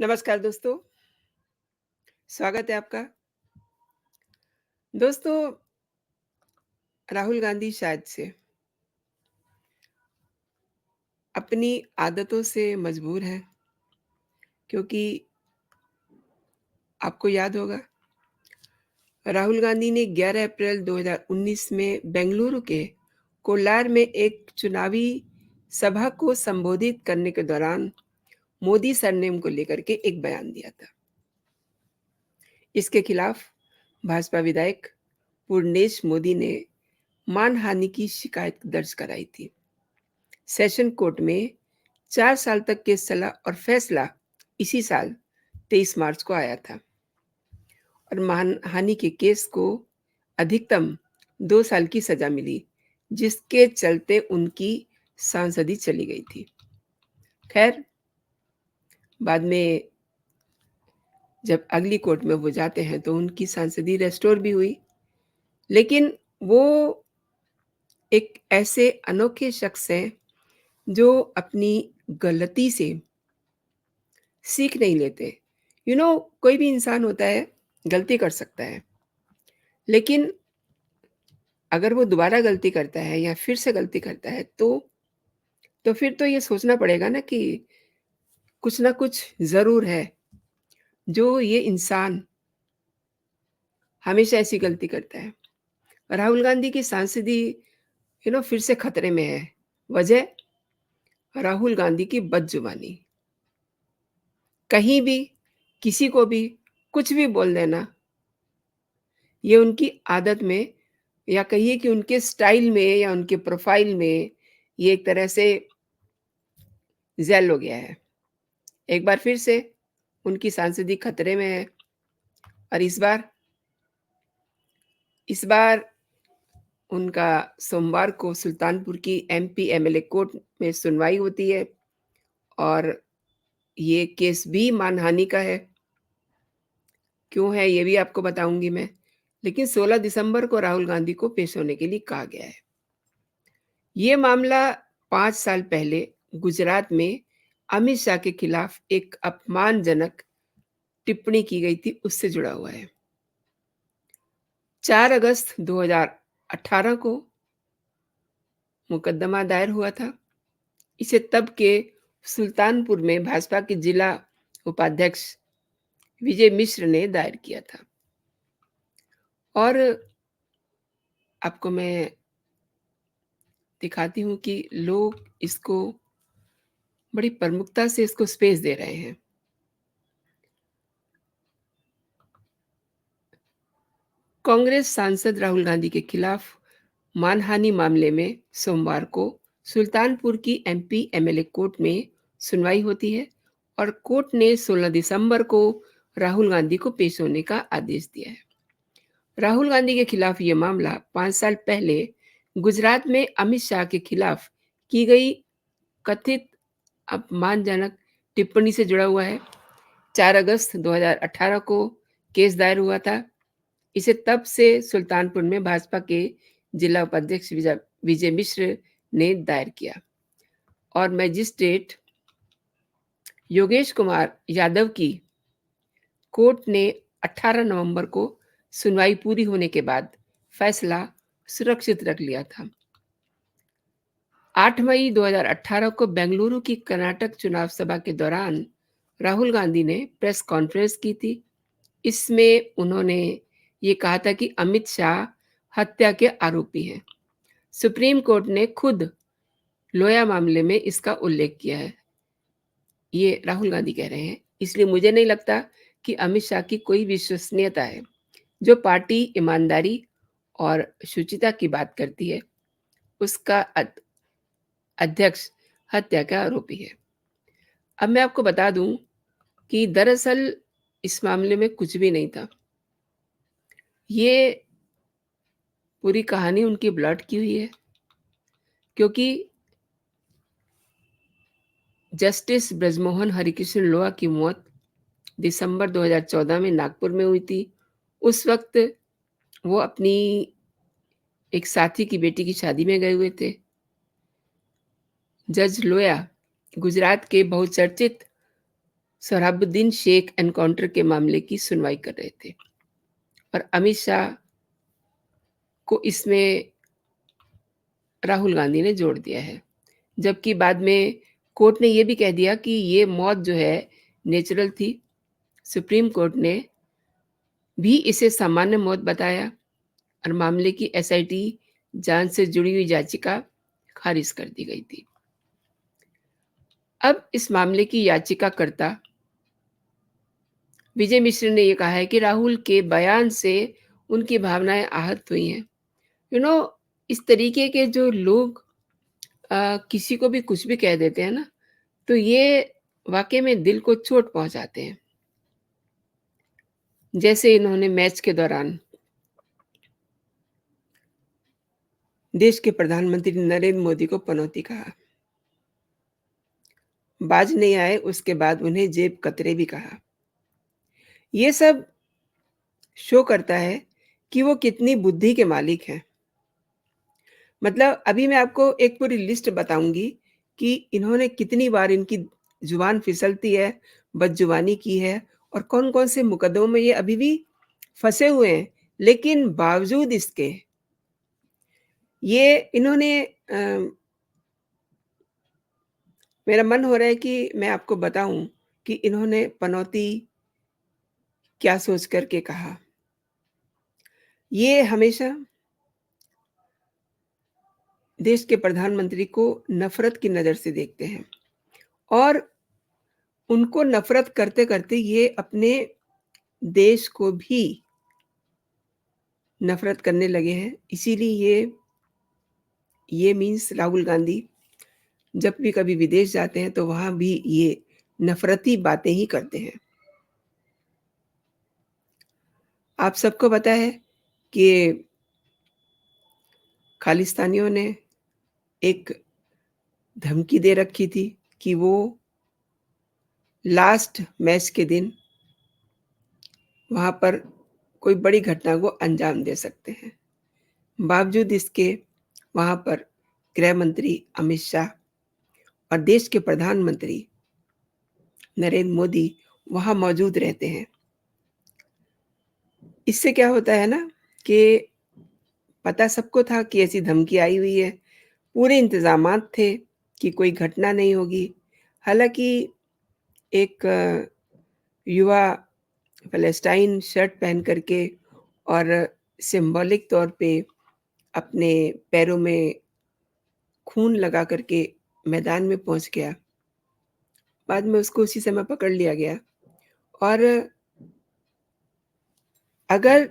नमस्कार दोस्तों, स्वागत है आपका। दोस्तों, राहुल गांधी शायद से अपनी आदतों से मजबूर हैं, क्योंकि आपको याद होगा राहुल गांधी ने 11 अप्रैल 2019 में बेंगलुरु के कोलार में एक चुनावी सभा को संबोधित करने के दौरान मोदी सरनेम को लेकर के एक बयान दिया था। इसके खिलाफ भाजपा विधायक पूर्णेश मोदी ने मानहानि की शिकायत दर्ज कराई थी। सेशन कोर्ट में 4 साल तक केस चला और फैसला इसी साल 23 मार्च को आया था और मानहानि के केस को अधिकतम 2 साल की सजा मिली, जिसके चलते उनकी सांसदी चली गई थी। खैर, बाद में जब अगली कोर्ट में वो जाते हैं तो उनकी सांसदी रेस्टोर भी हुई, लेकिन वो एक ऐसे अनोखे शख्स हैं जो अपनी गलती से सीख नहीं लेते। कोई भी इंसान होता है, गलती कर सकता है, लेकिन अगर वो दोबारा गलती करता है या फिर से गलती करता है तो फिर तो ये सोचना पड़ेगा ना कि कुछ ना कुछ ज़रूर है, जो ये इंसान हमेशा ऐसी गलती करता है। राहुल गांधी की सांसदी फिर से खतरे में है। वजह? राहुल गांधी की बदजुबानी। कहीं भी, किसी को भी, कुछ भी बोल देना, ये उनकी आदत में या कहिए कि उनके स्टाइल में या उनके प्रोफाइल में ये एक तरह से ज़ैल हो गया है। एक बार फिर से उनकी सांसदी खतरे में है और इस बार उनका सोमवार को सुल्तानपुर की एमपी एमएलए कोर्ट में सुनवाई होती है और ये केस भी मानहानि का है। क्यों है ये भी आपको बताऊंगी मैं। लेकिन 16 दिसंबर को राहुल गांधी को पेश होने के लिए कहा गया है। ये मामला 5 साल पहले गुजरात में अमित शाह के खिलाफ एक अपमानजनक टिप्पणी की गई थी, उससे जुड़ा हुआ है। 4 अगस्त 2018 को मुकदमा दायर हुआ था। इसे तब के सुल्तानपुर में भाजपा के जिला उपाध्यक्ष विजय मिश्र ने दायर किया था। और आपको मैं दिखाती हूँ कि लोग इसको बड़ी प्रमुखता से इसको स्पेस दे रहे हैं। कांग्रेस सांसद राहुल गांधी के खिलाफ मानहानि मामले में सोमवार को सुल्तानपुर की एमपी एमएलए कोर्ट में सुनवाई होती है और कोर्ट ने 16 दिसंबर को राहुल गांधी को पेश होने का आदेश दिया है। राहुल गांधी के खिलाफ ये मामला 5 साल पहले गुजरात में अमित शाह के खिलाफ की गई कथित अपमानजनक टिप्पणी से जुड़ा हुआ है। 4 अगस्त 2018 को केस दायर हुआ था। इसे तब से सुल्तानपुर में भाजपा के जिला उपाध्यक्ष विजय मिश्र ने दायर किया और मजिस्ट्रेट योगेश कुमार यादव की कोर्ट ने 18 नवंबर को सुनवाई पूरी होने के बाद फैसला सुरक्षित रख लिया था। 8 मई 2018 को बेंगलुरु की कर्नाटक चुनाव सभा के दौरान राहुल गांधी ने प्रेस कॉन्फ्रेंस की थी। इसमें उन्होंने ये कहा था कि अमित शाह हत्या के आरोपी हैं। सुप्रीम कोर्ट ने खुद लोया मामले में इसका उल्लेख किया है। ये राहुल गांधी कह रहे हैं। इसलिए मुझे नहीं लगता कि अमित शाह की कोई विश्वसनीयता है। जो पार्टी ईमानदारी और शुचिता की बात करती है, उसका अध्यक्ष हत्या का आरोपी है। अब मैं आपको बता दूं कि दरअसल इस मामले में कुछ भी नहीं था। ये पूरी कहानी उनकी ब्लॉट की हुई है, क्योंकि जस्टिस ब्रजमोहन हरिकृष्ण लोया की मौत दिसंबर 2014 में नागपुर में हुई थी। उस वक्त वो अपनी एक साथी की बेटी की शादी में गए हुए थे। जज लोया गुजरात के बहुचर्चित सोहराबुद्दीन शेख एनकाउंटर के मामले की सुनवाई कर रहे थे और अमित शाह को इसमें राहुल गांधी ने जोड़ दिया है। जबकि बाद में कोर्ट ने ये भी कह दिया कि ये मौत जो है नेचुरल थी। सुप्रीम कोर्ट ने भी इसे सामान्य मौत बताया और मामले की एसआईटी जांच से जुड़ी हुई याचिका खारिज कर दी गई थी। अब इस मामले की याचिकाकर्ता विजय मिश्र ने यह कहा है कि राहुल के बयान से उनकी भावनाएं आहत हुई हैं। यू नो इस तरीके के जो लोग किसी को भी कुछ भी कह देते हैं ना, तो ये वाकई में दिल को चोट पहुंचाते हैं। जैसे इन्होंने मैच के दौरान देश के प्रधानमंत्री नरेंद्र मोदी को पनौती कहा, बाज नहीं आए, उसके बाद उन्हें जेब कतरे भी कहा। ये सब शो करता है कि वो कितनी बुद्धि के मालिक हैं। मतलब अभी मैं आपको एक पूरी लिस्ट बताऊंगी कि इन्होंने कितनी बार इनकी जुबान फिसलती है, बदजुबानी की है और कौन-कौन से मुकदमों में ये अभी भी फंसे हुए हैं। लेकिन बावजूद इसके ये इन्होंने मेरा मन हो रहा है कि मैं आपको बताऊं कि इन्होंने पनौती क्या सोच कर के कहा। ये हमेशा देश के प्रधानमंत्री को नफ़रत की नज़र से देखते हैं और उनको नफ़रत करते-करते ये अपने देश को भी नफ़रत करने लगे हैं। इसीलिए ये मीन्स राहुल गांधी जब भी कभी विदेश जाते हैं तो वहाँ भी ये नफ़रती बातें ही करते हैं। आप सबको पता है कि खालिस्तानियों ने एक धमकी दे रखी थी कि वो लास्ट मैच के दिन वहाँ पर कोई बड़ी घटना को अंजाम दे सकते हैं। बावजूद इसके वहाँ पर गृह मंत्री अमित शाह और देश के प्रधानमंत्री नरेंद्र मोदी वहाँ मौजूद रहते हैं। इससे क्या होता है ना कि पता सबको था कि ऐसी धमकी आई हुई है, पूरे इंतज़ामात थे कि कोई घटना नहीं होगी। हालाँकि एक युवा फ़लस्तीन शर्ट पहन कर के और सिंबॉलिक तौर पे अपने पैरों में खून लगा कर के मैदान में पहुँच गया। बाद में उसको उसी समय पकड़ लिया गया और अगर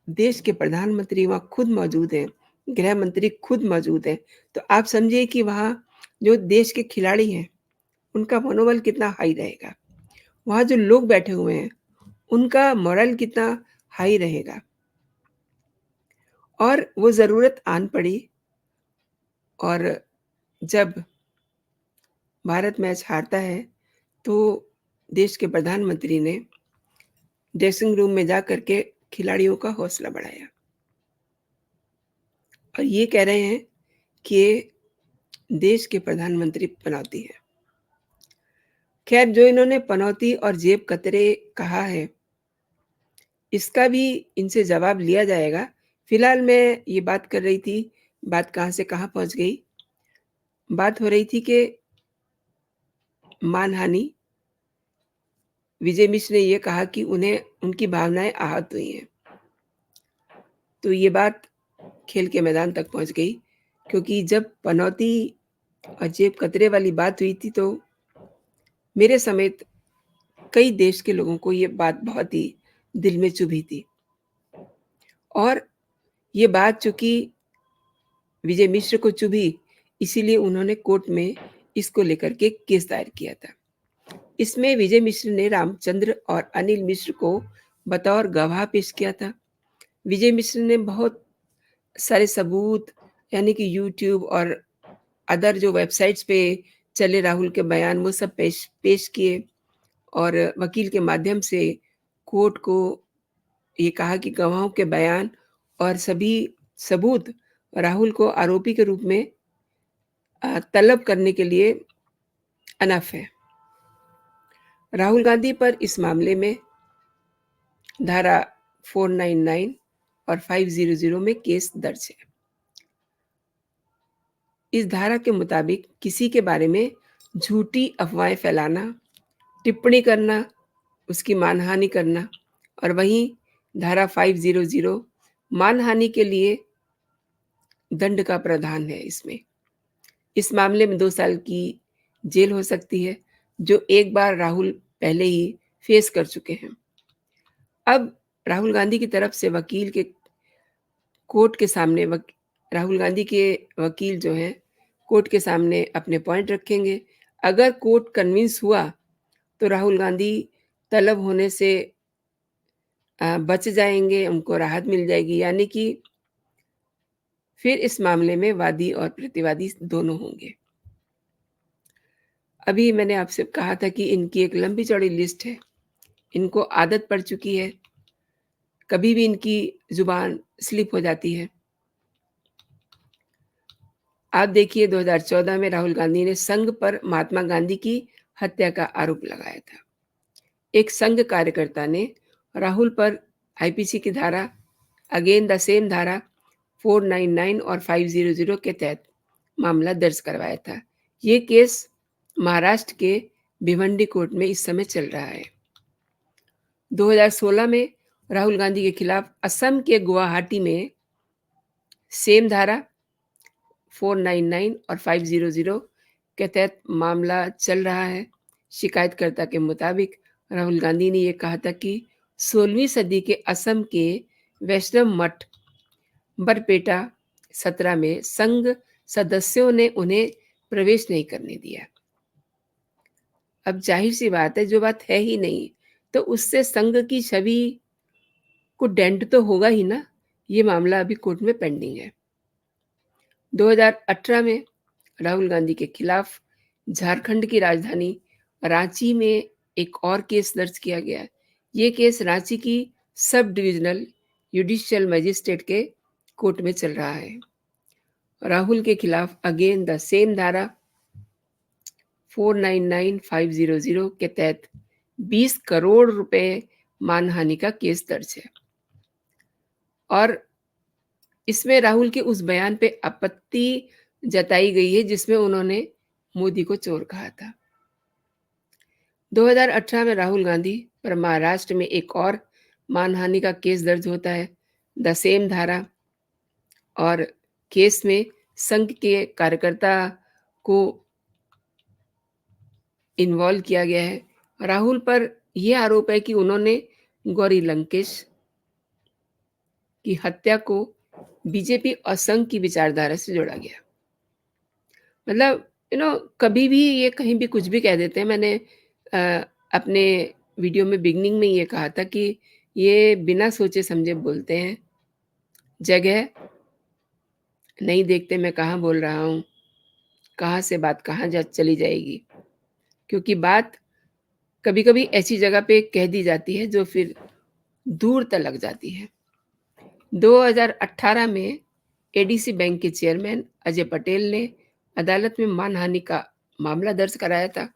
देश के प्रधानमंत्री वहाँ खुद मौजूद हैं, गृह मंत्री खुद मौजूद हैं, तो आप समझिए कि वहाँ जो देश के खिलाड़ी हैं, उनका मनोबल कितना हाई रहेगा। वहाँ जो लोग बैठे हुए हैं, उनका मोरल कितना हाई रहेगा। और वो ज़रूरत आन पड़ी और जब भारत मैच हारता है, तो देश के प्रधानमंत्री ने ड्रेसिंग रूम में जा कर के खिलाड़ियों का हौसला बढ़ाया और ये कह रहे हैं कि ये देश के प्रधानमंत्री पनौती हैं। खैर जो इन्होंने पनौती और जेब कतरे कहा है, इसका भी इनसे जवाब लिया जाएगा। फिलहाल मैं ये बात कर रही थी, बात कहाँ से कहाँ पहुँच गई। बात हो रही थी कि मानहानि। विजय मिश्र ने ये कहा कि उन्हें उनकी भावनाएँ आहत हुई हैं। तो ये बात खेल के मैदान तक पहुँच गई क्योंकि जब पनौती और जेब कतरे वाली बात हुई थी तो मेरे समेत कई देश के लोगों को ये बात बहुत ही दिल में चुभी थी और ये बात चूँकि विजय मिश्र को चुभी, इसीलिए उन्होंने कोर्ट में इसको लेकर के केस दायर किया था। इसमें विजय मिश्र ने रामचंद्र और अनिल मिश्र को बतौर गवाह पेश किया था। विजय मिश्र ने बहुत सारे सबूत यानी कि यूट्यूब और अदर जो वेबसाइट्स पे चले राहुल के बयान वो सब पेश पेश किए और वकील के माध्यम से कोर्ट को ये कहा कि गवाहों के बयान और सभी सबूत राहुल को आरोपी के रूप में तलब करने के लिए अनफ है। राहुल गांधी पर इस मामले में धारा 499 और 500 में केस दर्ज है। इस धारा के मुताबिक किसी के बारे में झूठी अफवाहें फैलाना, टिप्पणी करना, उसकी मानहानि करना, और वहीं धारा 500 मानहानि के लिए दंड का प्रावधान है इसमें। इस मामले में 2 साल की जेल हो सकती है, जो एक बार राहुल पहले ही फेस कर चुके हैं। अब राहुल गांधी की तरफ से वकील के कोर्ट के सामने राहुल गांधी के वकील जो हैं कोर्ट के सामने अपने पॉइंट रखेंगे। अगर कोर्ट कन्विंस हुआ तो राहुल गांधी तलब होने से बच जाएंगे, उनको राहत मिल जाएगी, यानी कि फिर इस मामले में वादी और प्रतिवादी दोनों होंगे। अभी मैंने आपसे कहा था कि इनकी एक लंबी चौड़ी लिस्ट है, इनको आदत पड़ चुकी है, कभी भी इनकी जुबान स्लिप हो जाती है। आप देखिए 2014 में राहुल गांधी ने संघ पर महात्मा गांधी की हत्या का आरोप लगाया था। एक संघ कार्यकर्ता ने राहुल पर आईपीसी की धारा अगेन द सेम धारा 499 और 500 के तहत मामला दर्ज करवाया था। ये केस महाराष्ट्र के भिवंडी कोर्ट में इस समय चल रहा है। 2016 में राहुल गांधी के खिलाफ असम के गुवाहाटी में सेम धारा 499 और 500 के तहत मामला चल रहा है। शिकायतकर्ता के मुताबिक राहुल गांधी ने यह कहा था कि 16वीं सदी के असम के वैष्णव मठ बरपेटा 17 में संघ सदस्यों ने उन्हें प्रवेश नहीं करने दिया। अब जाहिर सी बात है, जो बात है ही नहीं तो उससे संघ की छवि को डेंट तो होगा ही ना। ये मामला अभी कोर्ट में पेंडिंग है। 2018 में राहुल गांधी के खिलाफ झारखंड की राजधानी रांची में एक और केस दर्ज किया गया। ये केस रांची की सब डिविजनल जुडिशियल मजिस्ट्रेट के कोर्ट में चल रहा है। राहुल के खिलाफ अगेन द सेम धारा 499 500 के तहत 20 करोड़ रुपए मानहानि का केस दर्ज है और इसमें राहुल के उस बयान पे आपत्ति जताई गई है जिसमें उन्होंने मोदी को चोर कहा था। 2018 में राहुल गांधी पर महाराष्ट्र में एक और मानहानि का केस दर्ज होता है, द सेम धारा, और केस में संघ के कार्यकर्ता को इन्वॉल्व किया गया है। राहुल पर यह आरोप है कि उन्होंने गौरी लंकेश की हत्या को बीजेपी और संघ की विचारधारा से जोड़ा गया। मतलब कभी भी ये कहीं भी कुछ भी कह देते हैं। मैंने अपने वीडियो में बिगनिंग में ये कहा था कि ये बिना सोचे समझे बोलते हैं, जगह नहीं देखते मैं कहाँ बोल रहा हूँ, कहाँ से बात कहाँ चली जाएगी, क्योंकि बात कभी कभी ऐसी जगह पे कह दी जाती है जो फिर दूर तक लग जाती है। 2018 में एडीसी बैंक के चेयरमैन अजय पटेल ने अदालत में मानहानि का मामला दर्ज कराया था।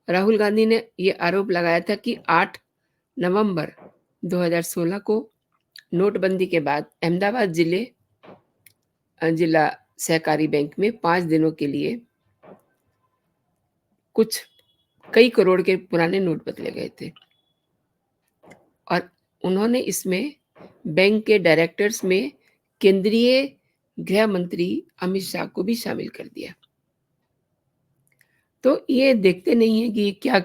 राहुल गांधी ने यह आरोप लगाया था कि 8 नवंबर 2016 को नोटबंदी के बाद अहमदाबाद जिला सहकारी बैंक में 5 दिनों के लिए कुछ कई करोड़ के पुराने नोट बदले गए थे और उन्होंने इसमें बैंक के डायरेक्टर्स में केंद्रीय गृह मंत्री अमित शाह को भी शामिल कर दिया। तो ये देखते नहीं है कि क्या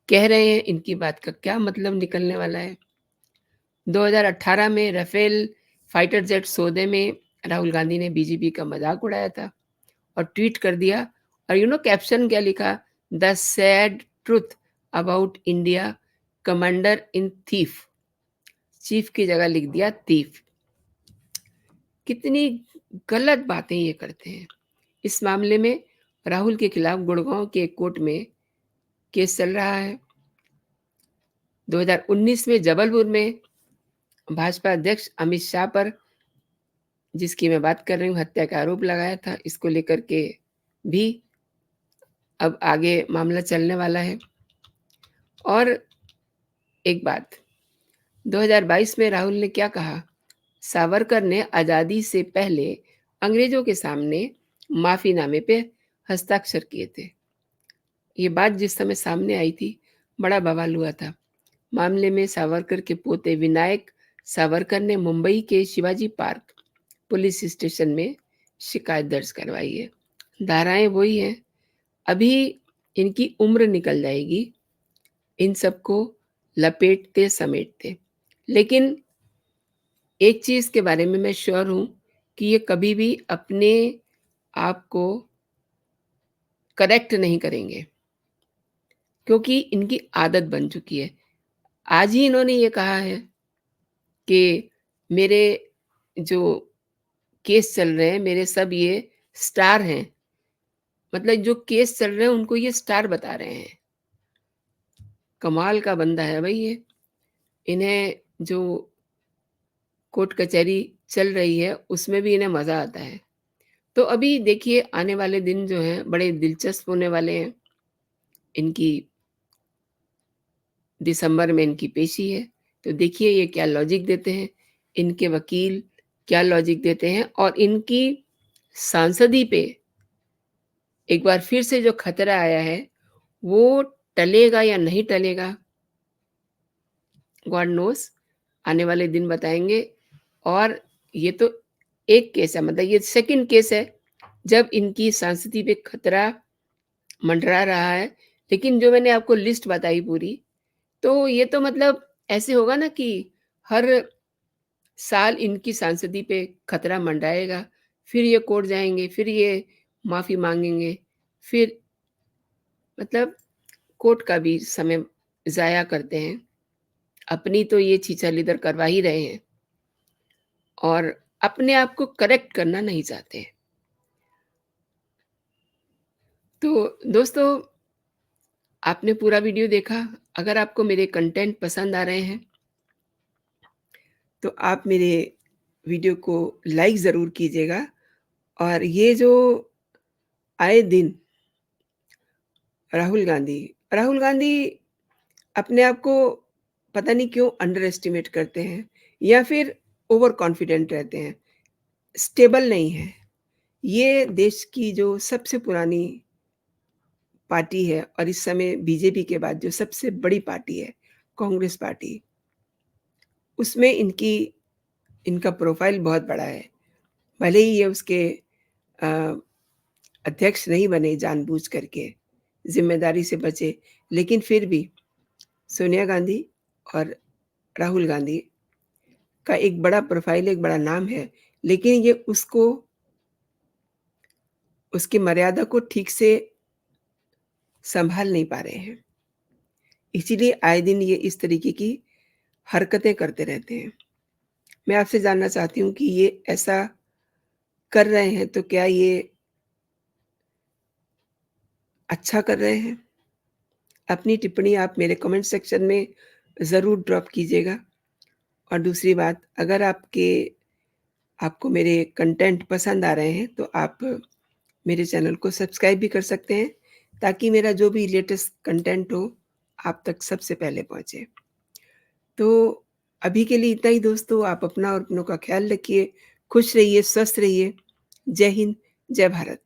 कह रहे हैं, इनकी बात का क्या मतलब निकलने वाला है। 2018 में राफेल फाइटर जेट सौदे में राहुल गांधी ने बीजेपी का मजाक उड़ाया था और ट्वीट कर दिया, और कैप्शन क्या लिखा, the sad truth about India commander in thief, chief की जगह लिख दिया थीफ। कितनी गलत बातें ये करते हैं। इस मामले में राहुल के खिलाफ गुड़गांव के कोर्ट में केस चल रहा है। 2019 में जबलपुर में भाजपा अध्यक्ष अमित शाह पर, जिसकी मैं बात कर रही हूँ, हत्या का आरोप लगाया था। इसको लेकर के भी अब आगे मामला चलने वाला है। और एक बात, 2022 में राहुल ने क्या कहा? सावरकर ने आज़ादी से पहले अंग्रेज़ों के सामने माफ़ीनामे पे हस्ताक्षर किए थे। ये बात जिस समय सामने आई थी, बड़ा बवाल हुआ था। मामले में सावरकर के पोते विनायक सावरकर ने मुंबई के शिवाजी पार्क पुलिस स्टेशन में शिकायत दर्ज करवाई है। धाराएँ वही हैं, अभी इनकी उम्र निकल जाएगी, इन सबको लपेटते-समेटते। लेकिन एक चीज़ के बारे में मैं श्योर हूँ कि ये कभी भी अपने आप को करेक्ट नहीं करेंगे, क्योंकि इनकी आदत बन चुकी है। आज ही इन्होंने ये कहा है कि मेरे जो केस चल रहे हैं, मेरे सब ये स्टार हैं। मतलब जो केस चल रहे हैं, उनको ये स्टार बता रहे हैं। कमाल का बंदा है भई ये। इन्हें जो कोर्ट कचहरी चल रही है, उसमें भी इन्हें मज़ा आता है। तो अभी देखिए आने वाले दिन जो हैं, बड़े दिलचस्प होने वाले हैं। इनकी दिसंबर में इनकी पेशी है, तो देखिए ये क्या लॉजिक देते हैं, इनके वकील क्या लॉजिक देते हैं और इनकी सांसदी पे एक बार फिर से जो खतरा आया है, वो टलेगा या नहीं टलेगा, गॉड नोज़, आने वाले दिन बताएँगे। और ये तो एक केस है, मतलब ये सेकंड केस है, जब इनकी सांसदी पे खतरा मंडरा रहा है। लेकिन जो मैंने आपको लिस्ट बताई पूरी, तो ये तो मतलब ऐसे होगा ना कि हर साल इनकी सांसदी पे खतरा मंडराएगा, फिर ये कोर्ट जाएँगे, फिर ये माफ़ी माँगेंगे, फिर मतलब कोर्ट का भी समय ज़ाया करते हैं। अपनी तो ये छीछा-लिदर करवा ही रहे हैं और अपने आप को करेक्ट करना नहीं चाहते हैं। तो दोस्तों, आपने पूरा वीडियो देखा। अगर आपको मेरे कंटेंट पसंद आ रहे हैं, तो आप मेरे वीडियो को लाइक ज़रूर कीजिएगा। और ये जो आए दिन राहुल गांधी अपने आप को पता नहीं क्यों अंडर एस्टिमेट करते हैं या फिर ओवर कॉन्फिडेंट रहते हैं, स्टेबल नहीं है। ये देश की जो सबसे पुरानी पार्टी है और इस समय बीजेपी के बाद जो सबसे बड़ी पार्टी है, कांग्रेस पार्टी, उसमें इनका प्रोफ़ाइल बहुत बड़ा है। भले ही ये उसके अ, अध्यक्ष नहीं बने जानबूझ करके, ज़िम्मेदारी से बचे, लेकिन फिर भी सोनिया गांधी और राहुल गांधी का एक बड़ा प्रोफ़ाइल, एक बड़ा नाम है, लेकिन ये उसकी मर्यादा को ठीक से सँभाल नहीं पा रहे हैं। इसीलिए आए दिन ये इस तरीके की हरकतें करते रहते हैं। मैं आपसे जानना चाहती हूँ कि ये ऐसा कर रहे हैं, तो क्या ये अच्छा कर रहे हैं? अपनी टिप्पणी आप मेरे कमेंट सेक्शन में ज़रूर ड्रॉप कीजिएगा। और दूसरी बात, अगर आपको मेरे कंटेंट पसंद आ रहे हैं, तो आप मेरे चैनल को सब्सक्राइब भी कर सकते हैं, ताकि मेरा जो भी लेटेस्ट कंटेंट हो, आप तक सबसे पहले पहुँचे। तो अभी के लिए इतना ही दोस्तों, आप अपना और अपनों का ख़्याल रखिए, खुश रहिए, स्वस्थ रहिए। जय हिंद, जय भारत।